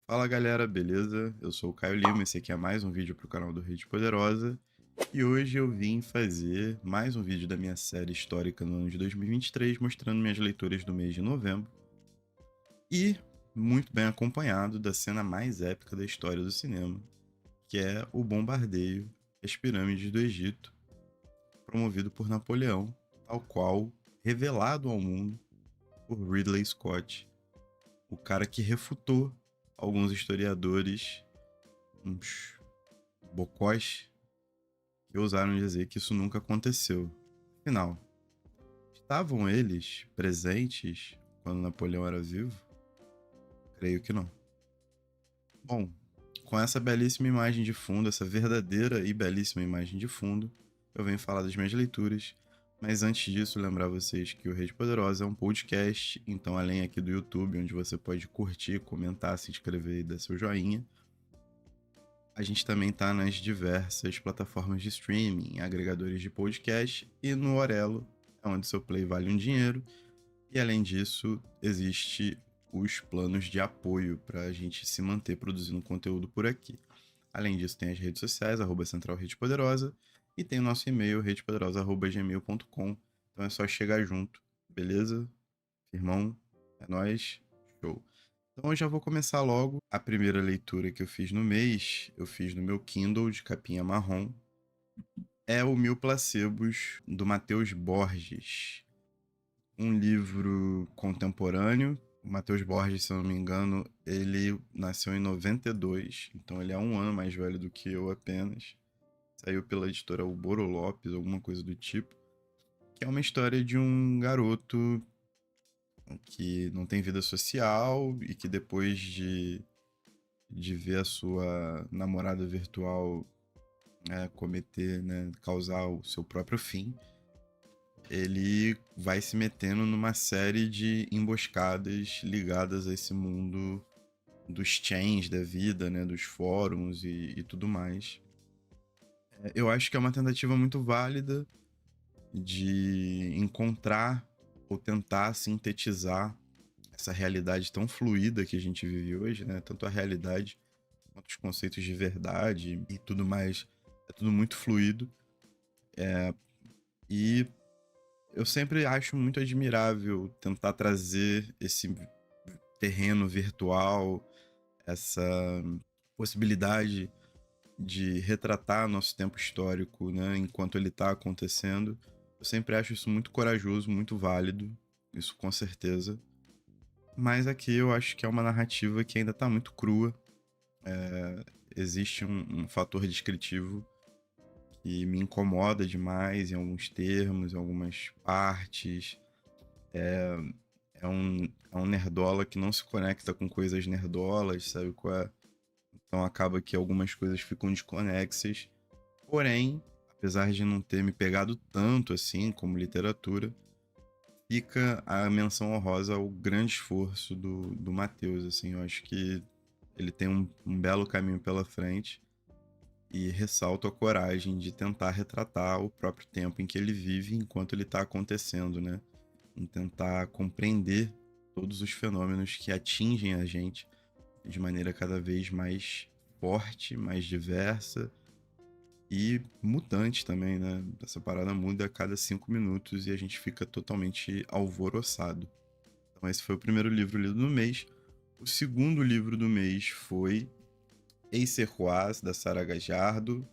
Fala galera, beleza? Eu sou o Caio Lima, esse aqui é mais um vídeo pro canal do Rede Poderosa. E hoje eu vim fazer mais um vídeo da minha série histórica no ano de 2023, mostrando minhas leituras do mês de novembro. E muito bem acompanhado da cena mais épica da história do cinema, que é o bombardeio às pirâmides do Egito, promovido por Napoleão, tal qual revelado ao mundo por Ridley Scott, o cara que refutou alguns historiadores, uns bocós, que ousaram dizer que isso nunca aconteceu. Afinal, estavam eles presentes quando Napoleão era vivo? Creio que não. Bom, com essa belíssima imagem de fundo, essa verdadeira e belíssima imagem de fundo, eu venho falar das minhas leituras. Mas antes disso, lembrar vocês que o Rede Poderosa é um podcast, então além aqui do YouTube, onde você pode curtir, comentar, se inscrever e dar seu joinha, a gente também tá nas diversas plataformas de streaming, agregadores de podcast e no Orelo, onde seu play vale um dinheiro. E além disso, existe os planos de apoio para a gente se manter produzindo conteúdo por aqui. Além disso, tem as redes sociais, @Central Rede Poderosa, e tem o nosso e-mail, redepoderosa@gmail.com. Então é só chegar junto, beleza? Irmão, é nóis, show. Então eu já vou começar logo. A primeira leitura que eu fiz no mês, eu fiz no meu Kindle de capinha marrom. É o Mil Placebos, do Matheus Borges. Um livro contemporâneo. O Matheus Borges, se eu não me engano, ele nasceu em 92, então ele é um ano mais velho do que eu apenas. Saiu pela editora Alboro Lopes, alguma coisa do tipo. Que é uma história de um garoto que não tem vida social e que depois de ver a sua namorada virtual cometer, né, causar o seu próprio fim, ele vai se metendo numa série de emboscadas ligadas a esse mundo dos chains da vida, né, dos fóruns e tudo mais. Eu acho que é uma tentativa muito válida de encontrar ou tentar sintetizar essa realidade tão fluida que a gente vive hoje, né? Tanto a realidade quanto os conceitos de verdade e tudo mais. É tudo muito fluido. E eu sempre acho muito admirável tentar trazer esse terreno virtual, essa possibilidade de retratar nosso tempo histórico, né, enquanto ele está acontecendo. Eu sempre acho isso muito corajoso, muito válido, isso com certeza. Mas aqui eu acho que é uma narrativa que ainda está muito crua. Existe um fator descritivo que me incomoda demais em alguns termos, em algumas partes. É um nerdola que não se conecta com coisas nerdolas, sabe qual é? Então acaba que algumas coisas ficam desconexas. Porém, apesar de não ter me pegado tanto assim como literatura, fica a menção honrosa ao grande esforço do Matheus, assim. Eu acho que ele tem um belo caminho pela frente e ressalto a coragem de tentar retratar o próprio tempo em que ele vive enquanto ele está acontecendo, né? Em tentar compreender todos os fenômenos que atingem a gente de maneira cada vez mais forte, mais diversa e mutante também, né? Essa parada muda a cada 5 minutos e a gente fica totalmente alvoroçado. Então esse foi o primeiro livro lido no mês. O segundo livro do mês foi Eiserrois, da Sara Gajardo.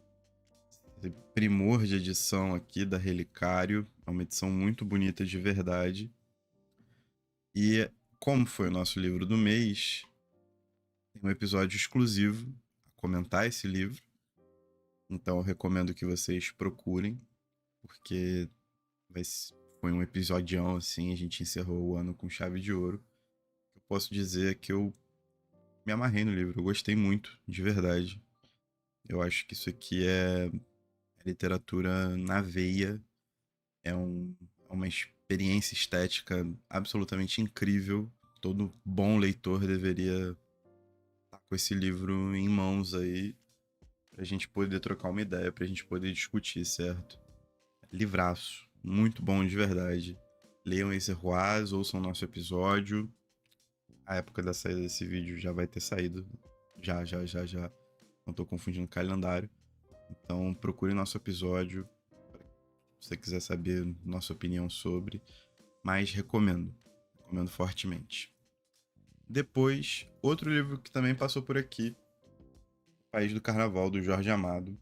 Esse primor de edição aqui da Relicário. É uma edição muito bonita de verdade. E como foi o nosso livro do mês, tem um episódio exclusivo a comentar esse livro. Então eu recomendo que vocês procurem, porque foi um episodião assim, a gente encerrou o ano com chave de ouro. Eu posso dizer que eu me amarrei no livro, eu gostei muito, de verdade. Eu acho que isso aqui é literatura na veia, é uma experiência estética absolutamente incrível. Todo bom leitor deveria estar com esse livro em mãos aí, pra gente poder trocar uma ideia, pra gente poder discutir, certo? Livraço, muito bom de verdade. Leiam esse Ruaz, ouçam nosso episódio. a época da saída desse vídeo já vai ter saído. Já. Não tô confundindo o calendário. Então procure nosso episódio se você quiser saber nossa opinião sobre. Mas recomendo. Recomendo fortemente. Depois, outro livro que também passou por aqui. País do Carnaval, do Jorge Amado.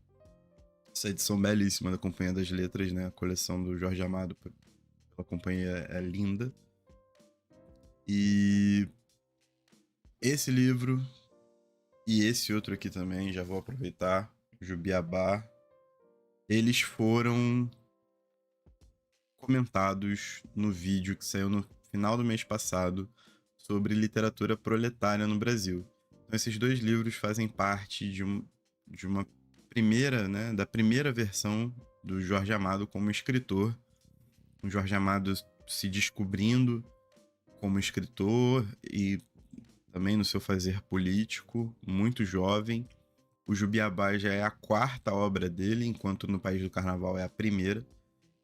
Essa edição belíssima da Companhia das Letras, né? A coleção do Jorge Amado pela companhia é linda. E esse livro e esse outro aqui também, já vou aproveitar, Jubiabá, eles foram comentados no vídeo que saiu no final do mês passado sobre literatura proletária no Brasil. Então, esses dois livros fazem parte de uma primeira, né, da primeira versão do Jorge Amado como escritor. O Jorge Amado se descobrindo como escritor e também no seu fazer político, muito jovem. O Jubiabá já é a quarta obra dele, enquanto no País do Carnaval é a primeira.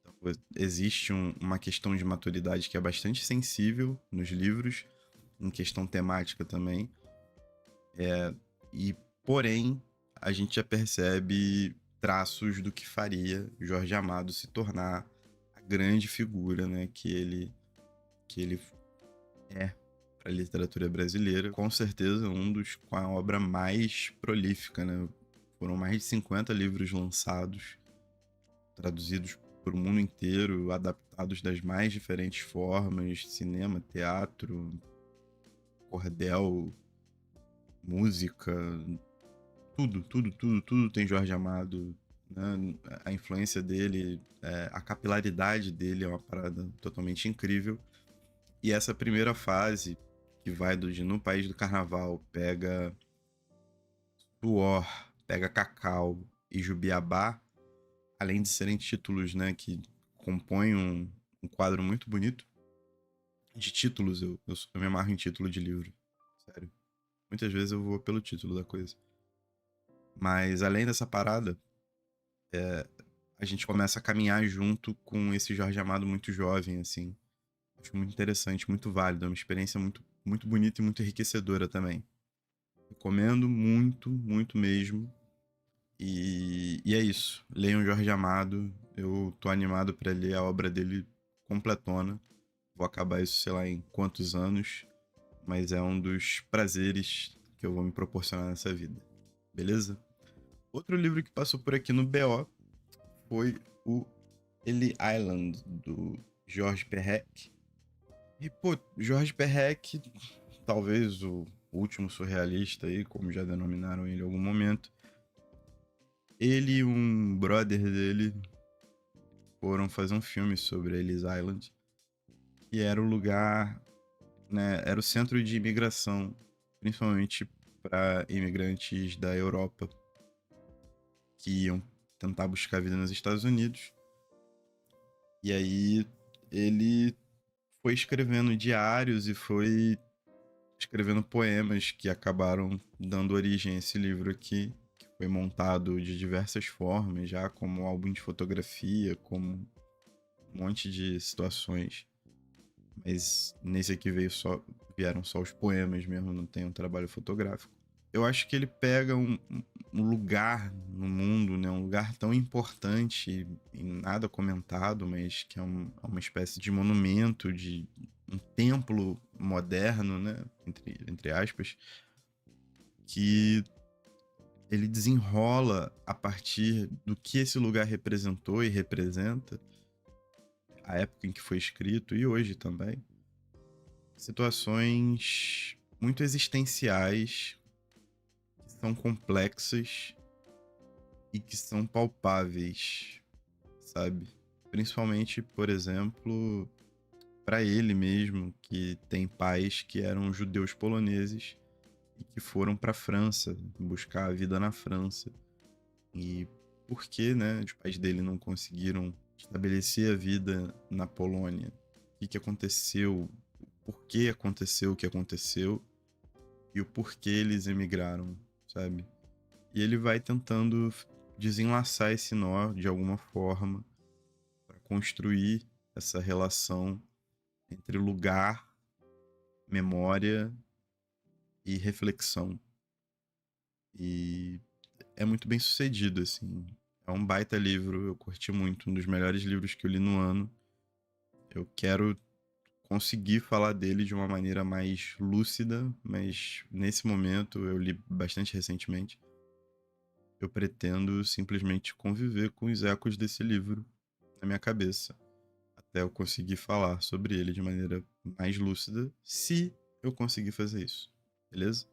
Então, existe uma questão de maturidade que é bastante sensível nos livros, em questão temática também. Porém, a gente já percebe traços do que faria Jorge Amado se tornar a grande figura, né, que ele é para a literatura brasileira. Com certeza um dos com a obra mais prolífica, né? Foram mais de 50 livros lançados, traduzidos para o mundo inteiro, adaptados das mais diferentes formas, cinema, teatro, cordel, música, tudo tem Jorge Amado, né? A influência dele, a capilaridade dele é uma parada totalmente incrível. E essa primeira fase, que vai de No País do Carnaval, pega Suor, pega Cacau e Jubiabá, além de serem títulos, né, que compõem um quadro muito bonito. De títulos, eu me amarro em título de livro, sério. Muitas vezes eu vou pelo título da coisa. Mas além dessa parada, a gente começa a caminhar junto com esse Jorge Amado muito jovem, assim. Acho muito interessante, muito válido, é uma experiência muito bonita e muito enriquecedora também. Recomendo muito mesmo. E é isso. Leiam Jorge Amado. Eu tô animado para ler a obra dele completona. Vou acabar isso, sei lá, em quantos anos. Mas é um dos prazeres que eu vou me proporcionar nessa vida. Beleza? Outro livro que passou por aqui no BO foi o Ellie Island, do Georges Perec. E, pô, Georges Perec, talvez o último surrealista aí, como já denominaram ele em algum momento. Ele e um brother dele foram fazer um filme sobre Ellis Island, que era o lugar, né, era o centro de imigração, principalmente para imigrantes da Europa que iam tentar buscar vida nos Estados Unidos. E aí ele foi escrevendo diários e foi escrevendo poemas que acabaram dando origem a esse livro aqui, que foi montado de diversas formas, já como álbum de fotografia, como um monte de situações. Mas nesse aqui vieram só os poemas mesmo, não tem um trabalho fotográfico. Eu acho que ele pega um lugar no mundo, né? Um lugar tão importante e nada comentado, mas que é uma espécie de monumento, de um templo moderno, né? Entre aspas, que ele desenrola a partir do que esse lugar representou e representa, a época em que foi escrito e hoje também. Situações muito existenciais, que são complexas e que são palpáveis, sabe? Principalmente, por exemplo, para ele mesmo, que tem pais que eram judeus poloneses e que foram para a França buscar a vida na França. E por que, né, os pais dele não conseguiram estabelecer a vida na Polônia? O que aconteceu? Por que aconteceu o que aconteceu? E o porquê eles emigraram, sabe? E ele vai tentando desenlaçar esse nó de alguma forma para construir essa relação entre lugar, memória e reflexão. E é muito bem sucedido, assim. É um baita livro, eu curti muito, um dos melhores livros que eu li no ano. Eu quero conseguir falar dele de uma maneira mais lúcida, mas nesse momento, eu li bastante recentemente, eu pretendo simplesmente conviver com os ecos desse livro na minha cabeça, até eu conseguir falar sobre ele de maneira mais lúcida, se eu conseguir fazer isso, beleza?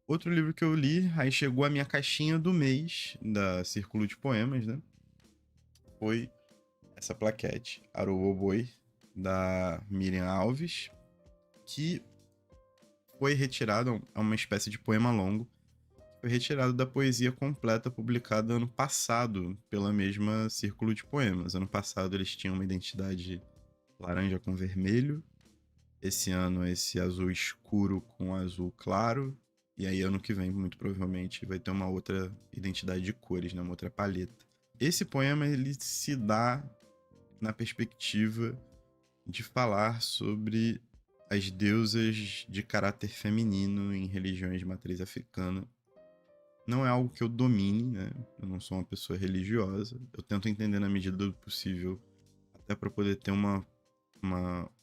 Outro livro que eu li, aí chegou a minha caixinha do mês da Círculo de Poemas, né? Foi essa plaquete, Arooboi, da Miriam Alves, que foi retirado, é uma espécie de poema longo, foi retirado da poesia completa publicada ano passado pela mesma Círculo de Poemas. Ano passado eles tinham uma identidade laranja com vermelho, esse ano esse azul escuro com azul claro, e aí ano que vem, muito provavelmente, vai ter uma outra identidade de cores, né? Uma outra paleta. Esse poema, ele se dá na perspectiva de falar sobre as deusas de caráter feminino em religiões de matriz africana. Não é algo que eu domine, né? Eu não sou uma pessoa religiosa. Eu tento entender na medida do possível, até para poder ter uma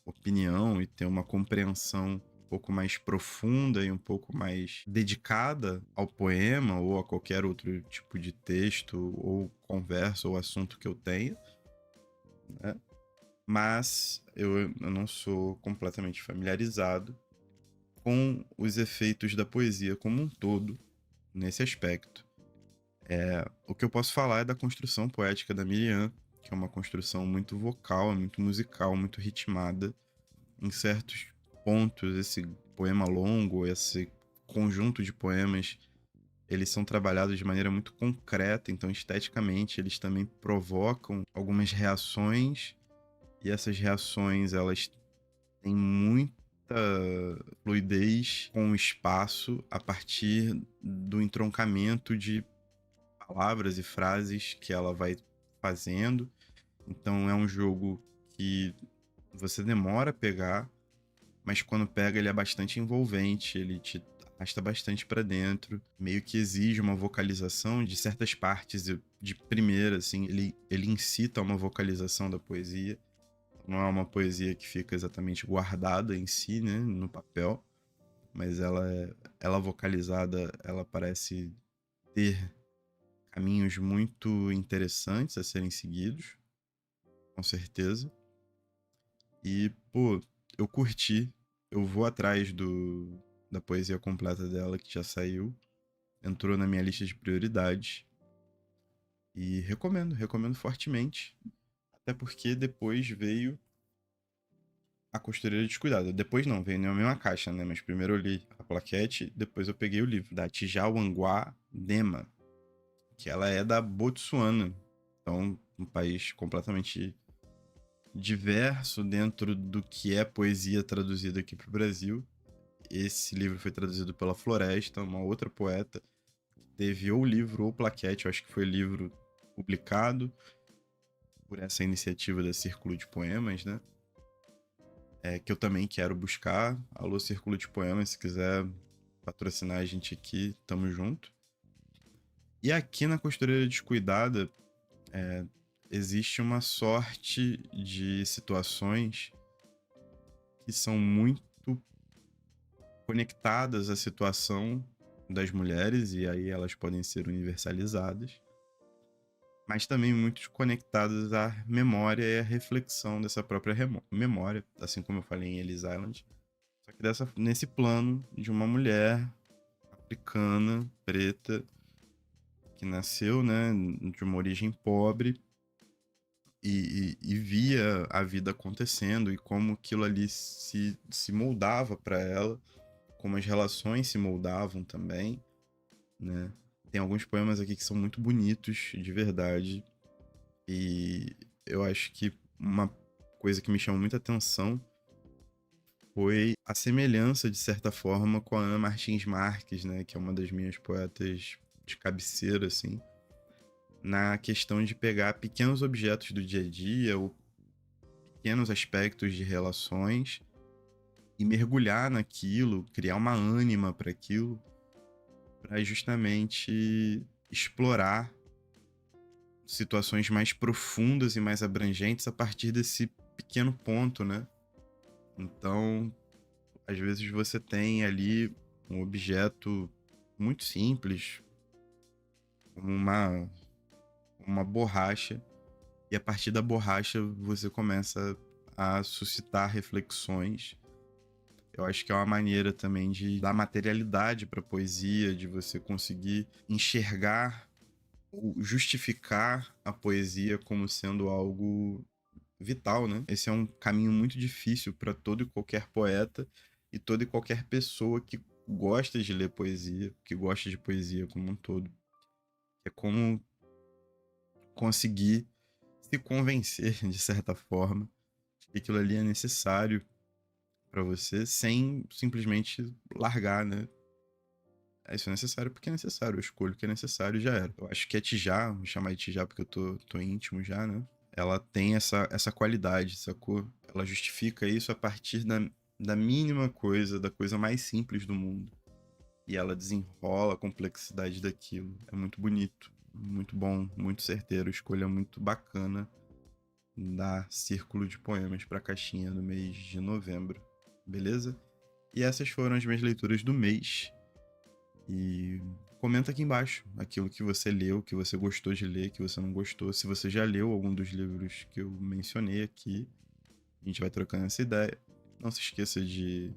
opinião e ter uma compreensão um pouco mais profunda e um pouco mais dedicada ao poema ou a qualquer outro tipo de texto ou conversa ou assunto que eu tenha, né? Mas eu não sou completamente familiarizado com os efeitos da poesia como um todo nesse aspecto. O que eu posso falar é da construção poética da Miriam, que é uma construção muito vocal, muito musical, muito ritmada. Em certos pontos, esse poema longo, esse conjunto de poemas, eles são trabalhados de maneira muito concreta, então esteticamente eles também provocam algumas reações, e essas reações elas têm muita fluidez com o espaço a partir do entroncamento de palavras e frases que ela vai fazendo. Então é um jogo que você demora a pegar, mas quando pega ele é bastante envolvente, ele te arrasta bastante para dentro, meio que exige uma vocalização de certas partes de primeira, assim, ele incita uma vocalização da poesia. Não é uma poesia que fica exatamente guardada em si, né, no papel, mas ela vocalizada, ela parece ter caminhos muito interessantes a serem seguidos, com certeza. E, pô, eu curti. Eu vou atrás da poesia completa dela, que já saiu. Entrou na minha lista de prioridades. E recomendo fortemente. Até porque depois veio A Costureira Descuidada. Depois não, veio na mesma caixa, né? Mas primeiro eu li a plaquete, depois eu peguei o livro, da Tijauangua Dema, que ela é da Botsuana. Então, um país completamente diverso dentro do que é poesia traduzida aqui para o Brasil. Esse livro foi traduzido pela Floresta, uma outra poeta. Teve ou livro ou plaquete, eu acho que foi livro publicado por essa iniciativa da Círculo de Poemas, né? Que eu também quero buscar. Alô, Círculo de Poemas, se quiser patrocinar a gente aqui, tamo junto. E aqui na Costureira Descuidada, existe uma sorte de situações que são muito conectadas à situação das mulheres, e aí elas podem ser universalizadas, mas também muito conectadas à memória e à reflexão dessa própria memória, assim como eu falei em Ellis Island, só que nesse plano de uma mulher africana, preta, que nasceu, né, de uma origem pobre, e via a vida acontecendo e como aquilo ali se moldava para ela, como as relações se moldavam também, né? Tem alguns poemas aqui que são muito bonitos, de verdade, e eu acho que uma coisa que me chamou muita atenção foi a semelhança, de certa forma, com a Ana Martins Marques, né? Que é uma das minhas poetas de cabeceira, assim, na questão de pegar pequenos objetos do dia a dia ou pequenos aspectos de relações e mergulhar naquilo, criar uma ânima para aquilo, para justamente explorar situações mais profundas e mais abrangentes a partir desse pequeno ponto, né? Então, às vezes você tem ali um objeto muito simples, como uma borracha, e a partir da borracha você começa a suscitar reflexões. Eu acho que é uma maneira também de dar materialidade para a poesia, de você conseguir enxergar ou justificar a poesia como sendo algo vital, né? Esse é um caminho muito difícil para todo e qualquer poeta e toda e qualquer pessoa que gosta de ler poesia, que gosta de poesia como um todo. É como conseguir se convencer, de certa forma, de que aquilo ali é necessário para você, sem simplesmente largar, né? Isso é necessário porque é necessário, eu escolho o que é necessário e já era. Eu acho que a Tijá, vou chamar de Tijá porque eu tô íntimo já, né? Ela tem essa qualidade, sacou? Ela justifica isso a partir da mínima coisa, da coisa mais simples do mundo. E ela desenrola a complexidade daquilo. É muito bonito, muito bom, muito certeiro, escolha muito bacana da Círculo de Poemas para a caixinha no mês de novembro, beleza? E essas foram as minhas leituras do mês. E comenta aqui embaixo aquilo que você leu, que você gostou de ler, que você não gostou. Se você já leu algum dos livros que eu mencionei aqui, a gente vai trocando essa ideia. Não se esqueça de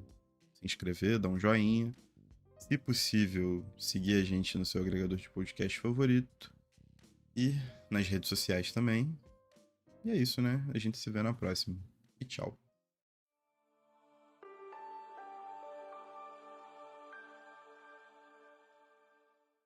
se inscrever, dar um joinha. Se possível, seguir a gente no seu agregador de podcast favorito. E nas redes sociais também. E é isso, né? A gente se vê na próxima. E tchau.